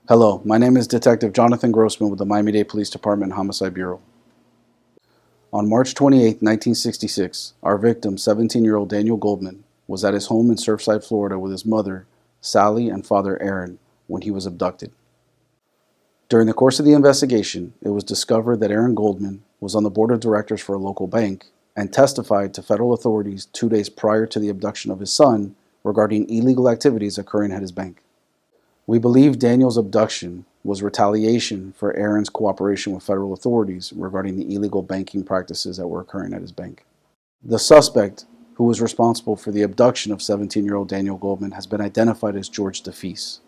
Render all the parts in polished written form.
Hello, my name is Detective Jonathan Grossman with the Miami-Dade Police Department Homicide Bureau. On March 28, 1966, our victim, 17-year-old Daniel Goldman, was at his home in Surfside, Florida with his mother, Sally, and father, Aaron, when he was abducted. During the course of the investigation, it was discovered that Aaron Goldman was on the board of directors for a local bank and testified to federal authorities 2 days prior to the abduction of his son regarding illegal activities occurring at his bank. We believe Daniel's abduction was retaliation for Aaron's cooperation with federal authorities regarding the illegal banking practices that were occurring at his bank. The suspect, who was responsible for the abduction of 17-year-old Daniel Goldman, has been identified as George Defeis.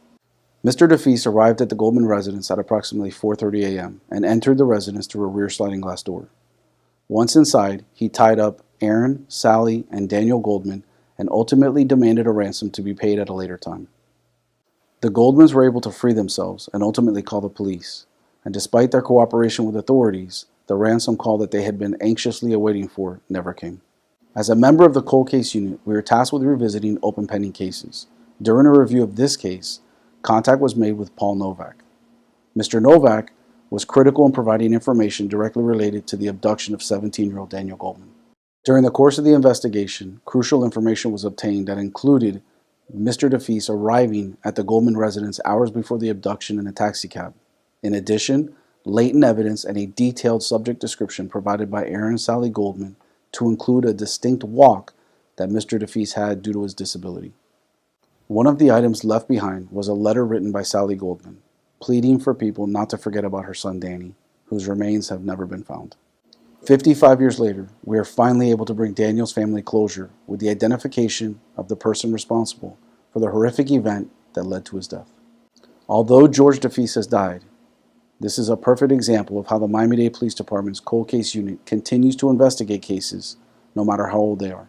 Mr. Defeis arrived at the Goldman residence at approximately 4:30 a.m. and entered the residence through a rear sliding glass door. Once inside, he tied up Aaron, Sally, and Daniel Goldman and ultimately demanded a ransom to be paid at a later time. The Goldmans were able to free themselves and ultimately call the police, and despite their cooperation with authorities, the ransom call that they had been anxiously awaiting for never came. As a member of the cold case unit, we were tasked with revisiting open pending cases. During a review of this case, contact was made with Paul Novak. Mr. Novak was critical in providing information directly related to the abduction of 17-year-old Daniel Goldman. During the course of the investigation, crucial information was obtained that included Mr. Defeis arriving at the Goldman residence hours before the abduction in a taxicab. In addition, latent evidence and a detailed subject description provided by Aaron and Sally Goldman to include a distinct walk that Mr. Defeis had due to his disability. One of the items left behind was a letter written by Sally Goldman, pleading for people not to forget about her son Danny, whose remains have never been found. 55 years later, we are finally able to bring Daniel's family closure with the identification of the person responsible for the horrific event that led to his death. Although George Defeis has died, this is a perfect example of how the Miami-Dade Police Department's cold case unit continues to investigate cases no matter how old they are.